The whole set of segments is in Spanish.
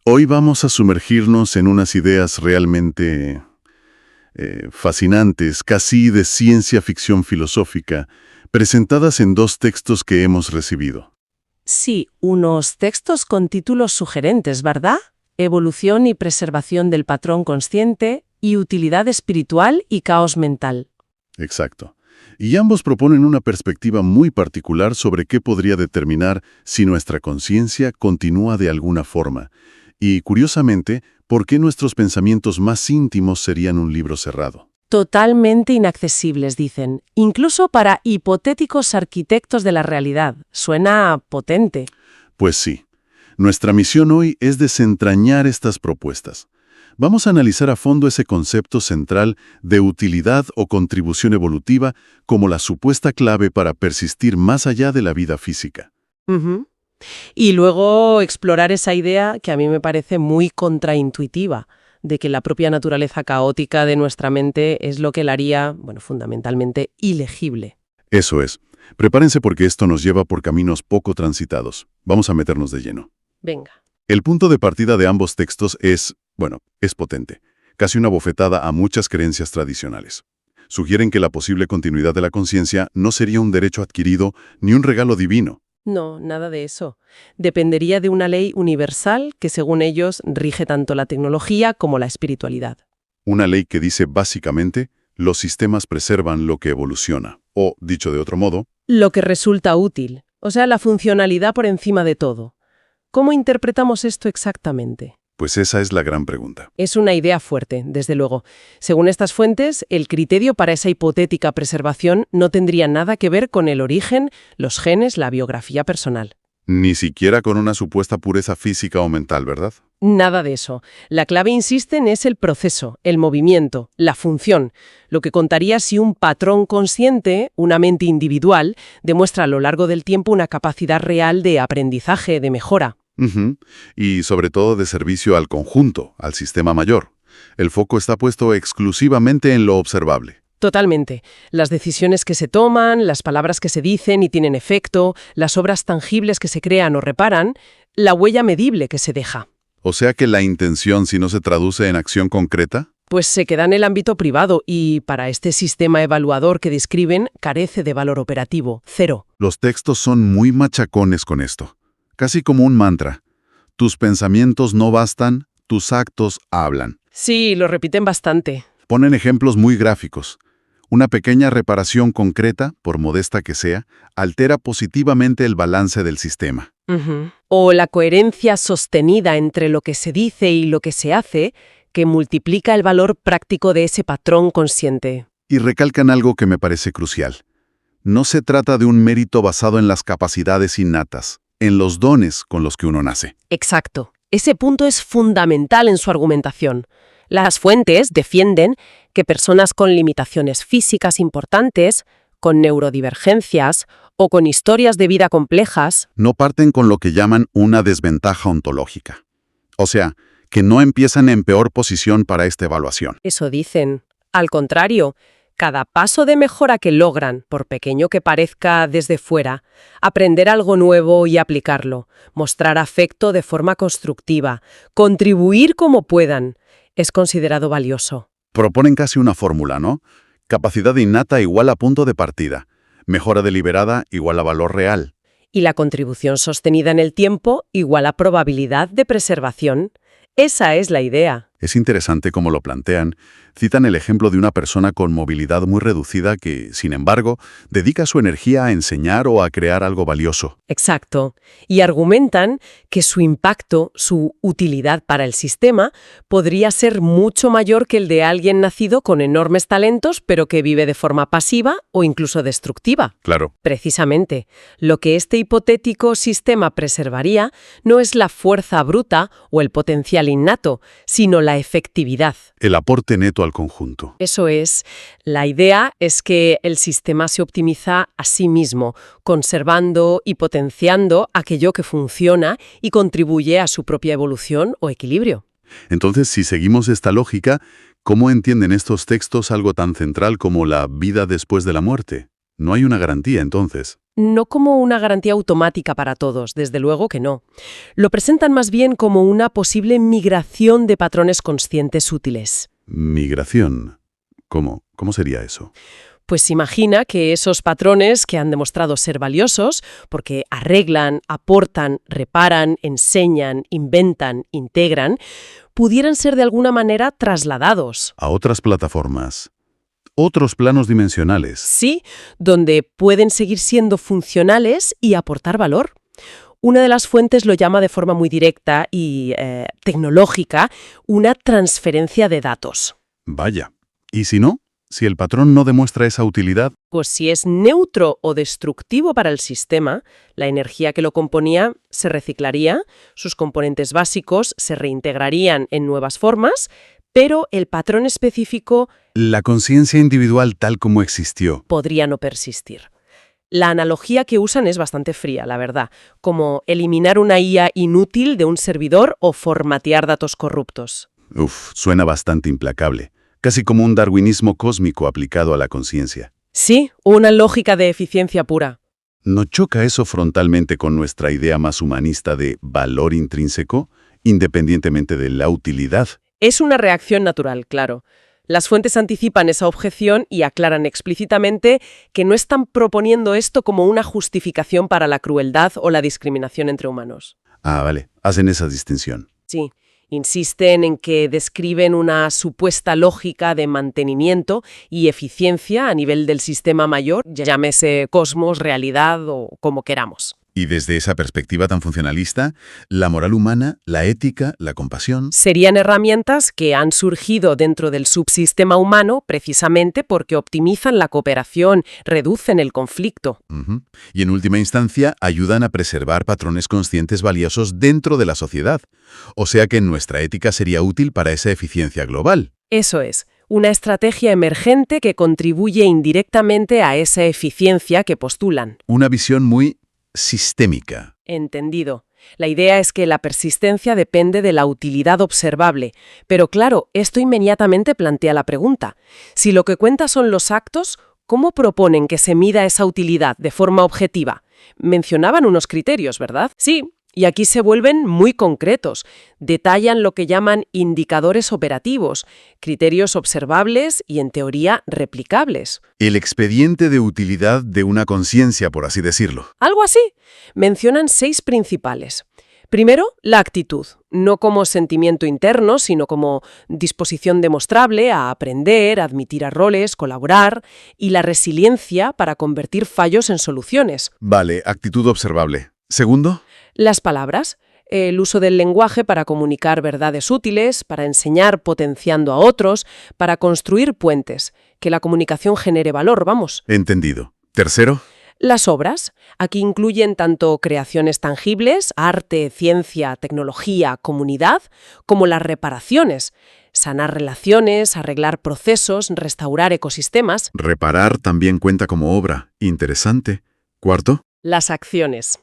Hoy vamos a sumergirnos en unas ideas realmente fascinantes, casi de ciencia ficción filosófica, presentadas en dos textos que hemos recibido. Sí, unos textos con títulos sugerentes, ¿verdad? Evolución y preservación del patrón consciente y utilidad espiritual y caos mental. Exacto. Y ambos proponen una perspectiva muy particular sobre qué podría determinar si nuestra conciencia continúa de alguna forma. Y, curiosamente, por qué nuestros pensamientos más íntimos serían un libro cerrado. Totalmente inaccesibles, dicen, incluso para hipotéticos arquitectos de la realidad. Suena potente. Pues sí. Nuestra misión hoy es desentrañar estas propuestas. Vamos a analizar a fondo ese concepto central de utilidad o contribución evolutiva como la supuesta clave para persistir más allá de la vida física. Ujú. Y luego explorar esa idea que a mí me parece muy contraintuitiva, de que la propia naturaleza caótica de nuestra mente es lo que la haría, fundamentalmente ilegible. Eso es. Prepárense porque esto nos lleva por caminos poco transitados. Vamos a meternos de lleno. Venga. El punto de partida de ambos textos es potente. Casi una bofetada a muchas creencias tradicionales. Sugieren que la posible continuidad de la conciencia no sería un derecho adquirido ni un regalo divino. No, nada de eso. Dependería de una ley universal que, según ellos, rige tanto la tecnología como la espiritualidad. Una ley que dice básicamente, los sistemas preservan lo que evoluciona. O, dicho de otro modo, Lo que resulta útil, o sea, la funcionalidad por encima de todo. ¿Cómo interpretamos esto exactamente? pues esa es la gran pregunta. Es una idea fuerte, desde luego. Según estas fuentes, el criterio para esa hipotética preservación no tendría nada que ver con el origen, los genes, la biografía personal. Ni siquiera con una supuesta pureza física o mental, ¿verdad? Nada de eso. La clave, insisten, es el proceso, el movimiento, la función, lo que contaría si un patrón consciente, una mente individual, demuestra a lo largo del tiempo una capacidad real de aprendizaje, de mejora. Ujú. Y sobre todo de servicio al conjunto, al sistema mayor. El foco está puesto exclusivamente en lo observable. Totalmente. Las decisiones que se toman, las palabras que se dicen y tienen efecto, las obras tangibles que se crean o reparan, la huella medible que se deja. O sea que la intención, si no se traduce en acción concreta, Pues se queda en el ámbito privado y, para este sistema evaluador que describen, carece de valor operativo, cero. los textos son muy machacones con esto. Casi como un mantra. Tus pensamientos no bastan, tus actos hablan. Sí, lo repiten bastante. Ponen ejemplos muy gráficos. Una pequeña reparación concreta, por modesta que sea, altera positivamente el balance del sistema. Ujú. O la coherencia sostenida entre lo que se dice y lo que se hace, que multiplica el valor práctico de ese patrón consciente. Y recalcan algo que me parece crucial. No se trata de un mérito basado en las capacidades innatas, en los dones con los que uno nace. Exacto. Ese punto es fundamental en su argumentación. Las fuentes defienden que personas con limitaciones físicas importantes, con neurodivergencias o con historias de vida complejas, No parten con lo que llaman una desventaja ontológica. O sea, que no empiezan en peor posición para esta evaluación. eso dicen. Al contrario, cada paso de mejora que logran, por pequeño que parezca desde fuera, aprender algo nuevo y aplicarlo, mostrar afecto de forma constructiva, contribuir como puedan, es considerado valioso. Proponen casi una fórmula, ¿no? Capacidad innata igual a punto de partida. Mejora deliberada igual a valor real. Y la contribución sostenida en el tiempo igual a probabilidad de preservación. Esa es la idea. Es interesante cómo lo plantean. Citan el ejemplo de una persona con movilidad muy reducida que, sin embargo, dedica su energía a enseñar o a crear algo valioso. Exacto. Y argumentan que su impacto, su utilidad para el sistema, podría ser mucho mayor que el de alguien nacido con enormes talentos, pero que vive de forma pasiva o incluso destructiva. Claro, Precisamente, lo que este hipotético sistema preservaría no es la fuerza bruta o el potencial innato, sino la efectividad. el aporte neto al conjunto. Eso es, la idea es que el sistema se optimiza a sí mismo, conservando y potenciando aquello que funciona y contribuye a su propia evolución o equilibrio. Entonces, si seguimos esta lógica, ¿cómo entienden estos textos algo tan central como la vida después de la muerte? No hay una garantía, entonces. No como una garantía automática para todos, desde luego que no. Lo presentan más bien como una posible migración de patrones conscientes útiles. Migración. ¿Cómo? ¿Cómo sería eso? Pues imagina que esos patrones que han demostrado ser valiosos, porque arreglan, aportan, reparan, enseñan, inventan, integran, pudieran ser de alguna manera trasladados. A otras plataformas. Otros planos dimensionales. Sí, donde pueden seguir siendo funcionales y aportar valor. Una de las fuentes lo llama de forma muy directa y tecnológica una transferencia de datos. Vaya. ¿Y si no? Si el patrón no demuestra esa utilidad, Pues si es neutro o destructivo para el sistema, la energía que lo componía se reciclaría, sus componentes básicos se reintegrarían en nuevas formas, pero el patrón específico la conciencia individual tal como existió. podría no persistir. La analogía que usan es bastante fría, la verdad, como eliminar una IA inútil de un servidor o formatear datos corruptos. Suena bastante implacable. Casi como un darwinismo cósmico aplicado a la conciencia. Sí, una lógica de eficiencia pura. ¿No choca eso frontalmente con nuestra idea más humanista de valor intrínseco, independientemente de la utilidad? Es una reacción natural, claro. Las fuentes anticipan esa objeción y aclaran explícitamente que no están proponiendo esto como una justificación para la crueldad o la discriminación entre humanos. Ah, vale. Hacen esa distinción. Sí, insisten en que describen una supuesta lógica de mantenimiento y eficiencia a nivel del sistema mayor, llámese cosmos, realidad o como queramos. Y desde esa perspectiva tan funcionalista, la moral humana, la ética, la compasión... Serían herramientas que han surgido dentro del subsistema humano precisamente porque optimizan la cooperación, reducen el conflicto. Y en última instancia, ayudan a preservar patrones conscientes valiosos dentro de la sociedad. O sea que nuestra ética sería útil para esa eficiencia global. Eso es, una estrategia emergente que contribuye indirectamente a esa eficiencia que postulan. Una visión muy sistémica. Entendido. La idea es que la persistencia depende de la utilidad observable, pero claro, esto inmediatamente plantea la pregunta. Si lo que cuenta son los actos, ¿cómo proponen que se mida esa utilidad de forma objetiva? Mencionaban unos criterios, ¿verdad? Sí, y aquí se vuelven muy concretos. Detallan lo que llaman indicadores operativos, criterios observables y, en teoría, replicables. El expediente de utilidad de una conciencia, por así decirlo. Algo así. Mencionan 6 principales. Primero, la actitud, no como sentimiento interno, sino como disposición demostrable a aprender, admitir errores, colaborar, y la resiliencia para convertir fallos en soluciones. Vale, actitud observable. Segundo, Las palabras, el uso del lenguaje para comunicar verdades útiles, para enseñar potenciando a otros, para construir puentes, que la comunicación genere valor, vamos. entendido. Tercero, Las obras, aquí incluyen tanto creaciones tangibles, arte, ciencia, tecnología, comunidad, como las reparaciones, sanar relaciones, arreglar procesos, restaurar ecosistemas. reparar también cuenta como obra. Interesante. Cuarto, Las acciones,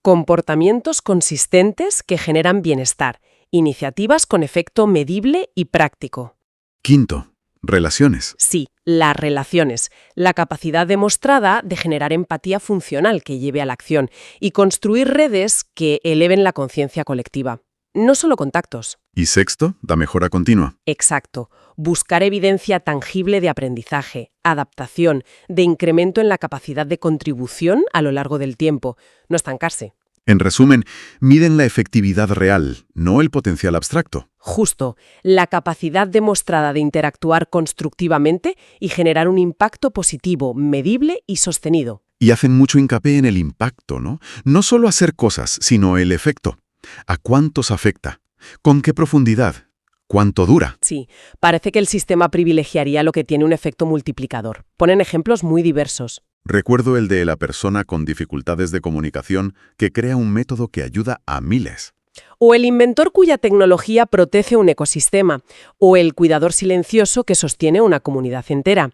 comportamientos consistentes que generan bienestar, iniciativas con efecto medible y práctico. quinto, relaciones. Sí, las relaciones, la capacidad demostrada de generar empatía funcional que lleve a la acción y construir redes que eleven la conciencia colectiva. No solo contactos. Y sexto, la mejora continua. Exacto. Buscar evidencia tangible de aprendizaje, adaptación, de incremento en la capacidad de contribución a lo largo del tiempo. No estancarse. En resumen, miden la efectividad real, no el potencial abstracto. Justo, la capacidad demostrada de interactuar constructivamente y generar un impacto positivo, medible y sostenido. Y hacen mucho hincapié en el impacto, ¿no? No solo hacer cosas, sino el efecto. ¿A cuántos afecta? ¿Con qué profundidad? ¿Cuánto dura? Sí, parece que el sistema privilegiaría lo que tiene un efecto multiplicador. Ponen ejemplos muy diversos. Recuerdo el de la persona con dificultades de comunicación que crea un método que ayuda a miles. O el inventor cuya tecnología protege un ecosistema, o el cuidador silencioso que sostiene una comunidad entera.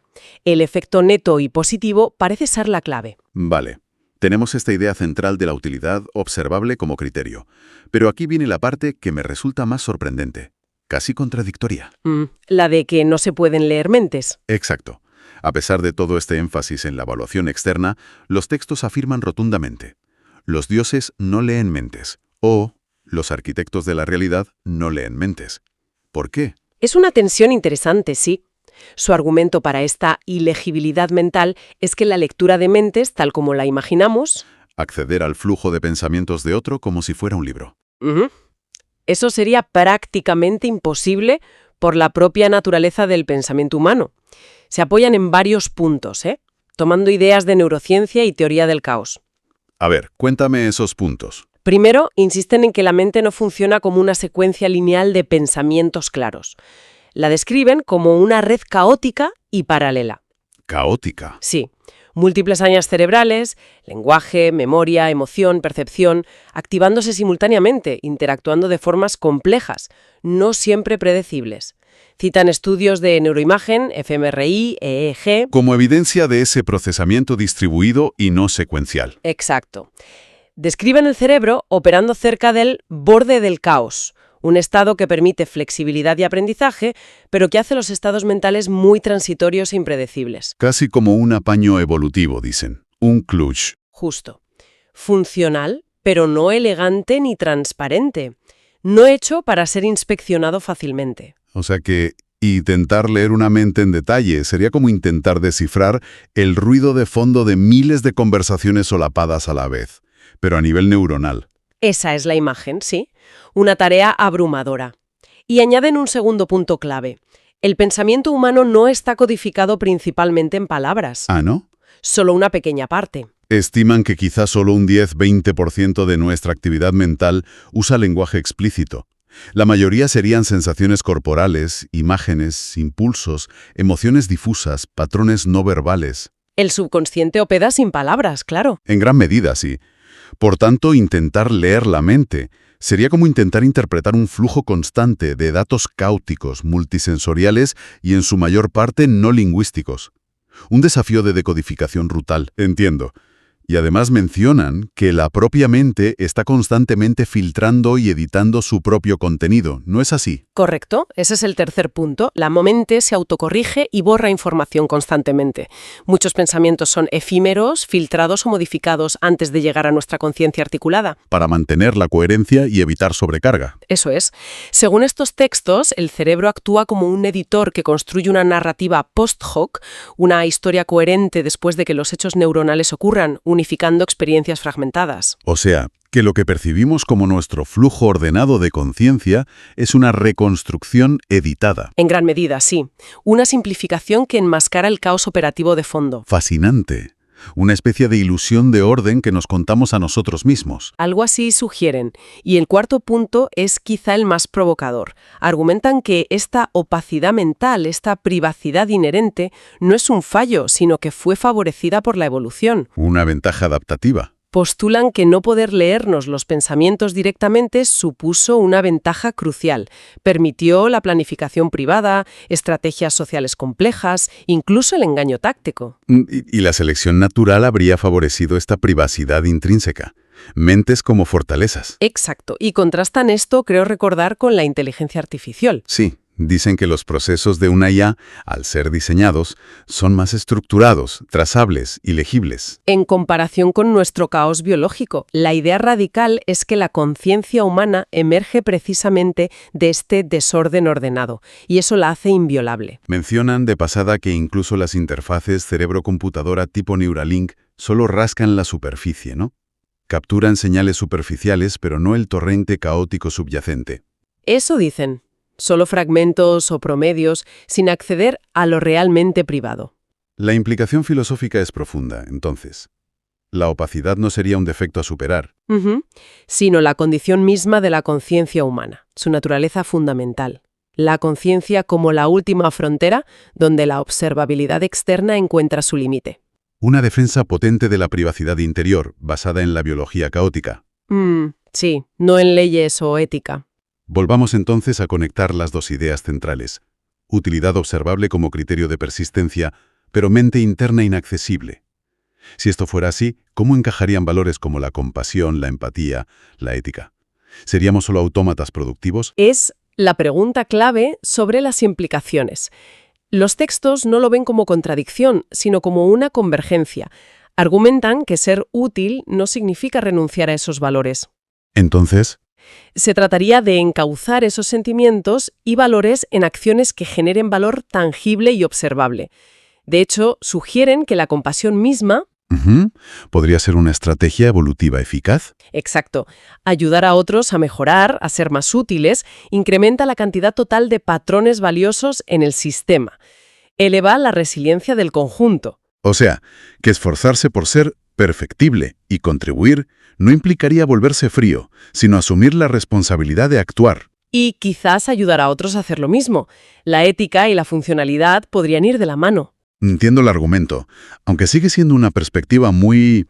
El efecto neto y positivo parece ser la clave. Vale, tenemos esta idea central de la utilidad observable como criterio. Pero aquí viene la parte que me resulta más sorprendente, casi contradictoria. La de que no se pueden leer mentes. Exacto. A pesar de todo este énfasis en la evaluación externa, los textos afirman rotundamente: los dioses no leen mentes, o los arquitectos de la realidad no leen mentes. ¿Por qué? Es una tensión interesante, sí. Su argumento para esta ilegibilidad mental es que la lectura de mentes, tal como la imaginamos... Acceder al flujo de pensamientos de otro como si fuera un libro. Eso sería prácticamente imposible por la propia naturaleza del pensamiento humano. Se apoyan en varios puntos, tomando ideas de neurociencia y teoría del caos. A ver, cuéntame esos puntos. Primero, insisten en que la mente no funciona como una secuencia lineal de pensamientos claros. La describen como una red caótica y paralela. ¿Caótica? Sí. Múltiples áreas cerebrales, lenguaje, memoria, emoción, percepción, activándose simultáneamente, interactuando de formas complejas, no siempre predecibles. Citan estudios de neuroimagen, fMRI, EEG... Como evidencia de ese procesamiento distribuido y no secuencial. Exacto. Describen el cerebro operando cerca del borde del caos, un estado que permite flexibilidad y aprendizaje, pero que hace los estados mentales muy transitorios e impredecibles. Casi como un apaño evolutivo, dicen. Un clutch. Justo. Funcional, pero no elegante ni transparente. No hecho para ser inspeccionado fácilmente. O sea que intentar leer una mente en detalle sería como intentar descifrar el ruido de fondo de miles de conversaciones solapadas a la vez, pero a nivel neuronal. Esa es la imagen, sí. Una tarea abrumadora. Y añaden un segundo punto clave. El pensamiento humano no está codificado principalmente en palabras. ¿Ah, no? Solo una pequeña parte. Estiman que quizás solo un 10-20% de nuestra actividad mental usa lenguaje explícito. La mayoría serían sensaciones corporales, imágenes, impulsos, emociones difusas, patrones no verbales. El subconsciente opera sin palabras, claro. En gran medida, sí. Por tanto, intentar leer la mente sería como intentar interpretar un flujo constante de datos cáuticos, multisensoriales y en su mayor parte no lingüísticos. Un desafío de decodificación brutal, entiendo. Y además mencionan que la propia mente está constantemente filtrando y editando su propio contenido, ¿no es así? Correcto, ese es el tercer punto. La mente se autocorrige y borra información constantemente. Muchos pensamientos son efímeros, filtrados o modificados antes de llegar a nuestra conciencia articulada. Para mantener la coherencia y evitar sobrecarga. Eso es. Según estos textos, el cerebro actúa como un editor que construye una narrativa post hoc, una historia coherente después de que los hechos neuronales ocurran, unificando experiencias fragmentadas. O sea, que lo que percibimos como nuestro flujo ordenado de conciencia es una reconstrucción editada. En gran medida, sí. Una simplificación que enmascara el caos operativo de fondo. Fascinante. Una especie de ilusión de orden que nos contamos a nosotros mismos. Algo así sugieren. Y el cuarto punto es quizá el más provocador. Argumentan que esta opacidad mental, esta privacidad inherente, no es un fallo, sino que fue favorecida por la evolución. Una ventaja adaptativa. Postulan que no poder leernos los pensamientos directamente supuso una ventaja crucial. Permitió la planificación privada, estrategias sociales complejas, incluso el engaño táctico. Y la selección natural habría favorecido esta privacidad intrínseca. Mentes como fortalezas. Exacto. Y contrastan esto, creo recordar, con la inteligencia artificial. Sí. Dicen que los procesos de una IA, al ser diseñados, son más estructurados, trazables y legibles. En comparación con nuestro caos biológico, la idea radical es que la conciencia humana emerge precisamente de este desorden ordenado, y eso la hace inviolable. Mencionan de pasada que incluso las interfaces cerebro-computadora tipo Neuralink solo rascan la superficie, ¿no? Capturan señales superficiales, pero no el torrente caótico subyacente. Eso dicen. Solo fragmentos o promedios, sin acceder a lo realmente privado. La implicación filosófica es profunda, entonces. La opacidad no sería un defecto a superar. Sino la condición misma de la conciencia humana, su naturaleza fundamental. La conciencia como la última frontera donde la observabilidad externa encuentra su límite. Una defensa potente de la privacidad interior, basada en la biología caótica. Sí, no en leyes o ética. Volvamos entonces a conectar las dos ideas centrales. Utilidad observable como criterio de persistencia, pero mente interna inaccesible. Si esto fuera así, ¿cómo encajarían valores como la compasión, la empatía, la ética? ¿Seríamos solo autómatas productivos? Es la pregunta clave sobre las implicaciones. Los textos no lo ven como contradicción, sino como una convergencia. Argumentan que ser útil no significa renunciar a esos valores. Entonces, Se trataría de encauzar esos sentimientos y valores en acciones que generen valor tangible y observable. De hecho, sugieren que la compasión misma, podría ser una estrategia evolutiva eficaz. exacto, ayudar a otros a mejorar, a ser más útiles, incrementa la cantidad total de patrones valiosos en el sistema. Eleva la resiliencia del conjunto. O sea, que esforzarse por ser perfectible y contribuir no implicaría volverse frío, sino asumir la responsabilidad de actuar. Y quizás ayudar a otros a hacer lo mismo. La ética y la funcionalidad podrían ir de la mano. Entiendo el argumento, aunque sigue siendo una perspectiva muy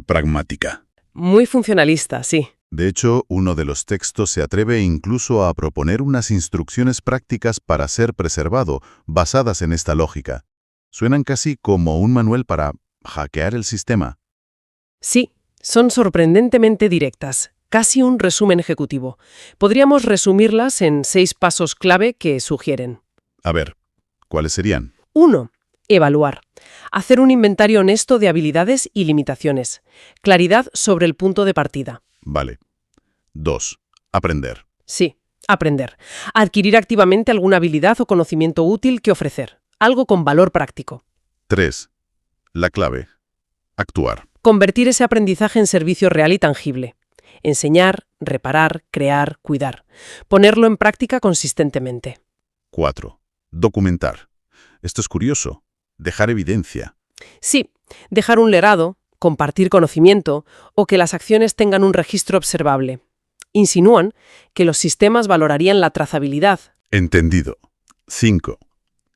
pragmática. Muy funcionalista, sí. De hecho, uno de los textos se atreve incluso a proponer unas instrucciones prácticas para ser preservado, basadas en esta lógica. Suenan casi como un manual para hackear el sistema. Sí, son sorprendentemente directas, casi un resumen ejecutivo. Podríamos resumirlas en 6 pasos clave que sugieren. A ver, ¿cuáles serían? 1. Evaluar. Hacer un inventario honesto de habilidades y limitaciones. Claridad sobre el punto de partida. Vale. 2. Aprender. Sí, aprender. Adquirir activamente alguna habilidad o conocimiento útil que ofrecer. Algo con valor práctico. 3. La clave. Actuar. Convertir ese aprendizaje en servicio real y tangible. Enseñar, reparar, crear, cuidar. Ponerlo en práctica consistentemente. 4. Documentar. Esto es curioso. Dejar evidencia. Sí, dejar un legado, compartir conocimiento o que las acciones tengan un registro observable. Insinúan que los sistemas valorarían la trazabilidad. Entendido. 5.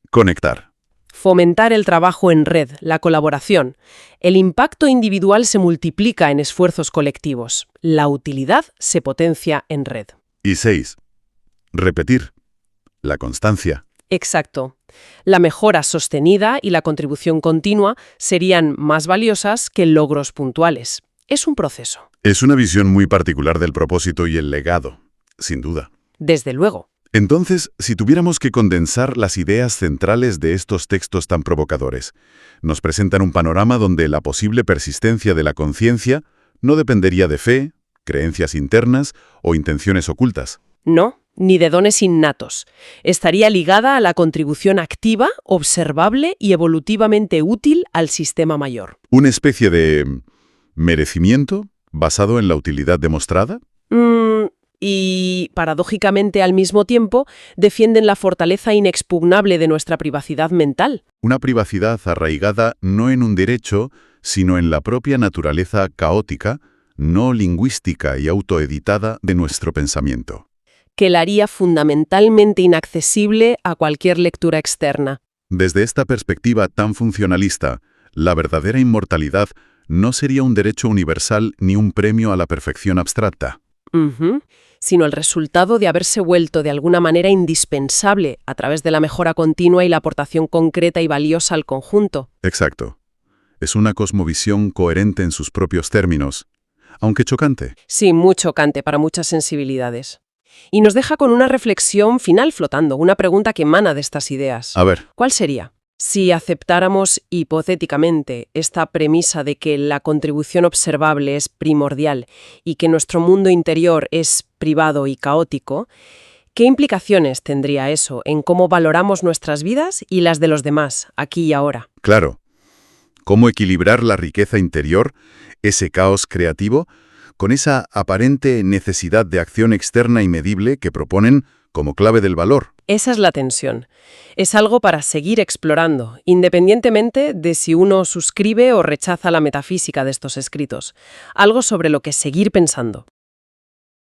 Conectar. Fomentar el trabajo en red, la colaboración. El impacto individual se multiplica en esfuerzos colectivos. La utilidad se potencia en red. Y 6. Repetir. La constancia. Exacto. La mejora sostenida y la contribución continua serían más valiosas que logros puntuales. Es un proceso. Es una visión muy particular del propósito y el legado, sin duda. Desde luego. Entonces, si tuviéramos que condensar las ideas centrales de estos textos tan provocadores, nos presentan un panorama donde la posible persistencia de la conciencia no dependería de fe, creencias internas o intenciones ocultas. No, ni de dones innatos. Estaría ligada a la contribución activa, observable y evolutivamente útil al sistema mayor. ¿Una especie de merecimiento basado en la utilidad demostrada? Y, paradójicamente al mismo tiempo, defienden la fortaleza inexpugnable de nuestra privacidad mental. Una privacidad arraigada no en un derecho, sino en la propia naturaleza caótica, no lingüística y autoeditada de nuestro pensamiento. Que la haría fundamentalmente inaccesible a cualquier lectura externa. Desde esta perspectiva tan funcionalista, la verdadera inmortalidad no sería un derecho universal ni un premio a la perfección abstracta. Sino el resultado de haberse vuelto de alguna manera indispensable a través de la mejora continua y la aportación concreta y valiosa al conjunto. Exacto. Es una cosmovisión coherente en sus propios términos, aunque chocante. Sí, muy chocante para muchas sensibilidades. Y nos deja con una reflexión final flotando, una pregunta que emana de estas ideas. A ver, ¿Cuál sería? Si aceptáramos hipotéticamente esta premisa de que la contribución observable es primordial y que nuestro mundo interior es privado y caótico, ¿qué implicaciones tendría eso en cómo valoramos nuestras vidas y las de los demás, aquí y ahora? claro, ¿cómo equilibrar la riqueza interior, ese caos creativo, con esa aparente necesidad de acción externa y medible que proponen como clave del valor? Esa es la tensión. Es algo para seguir explorando, independientemente de si uno suscribe o rechaza la metafísica de estos escritos. Algo sobre lo que seguir pensando.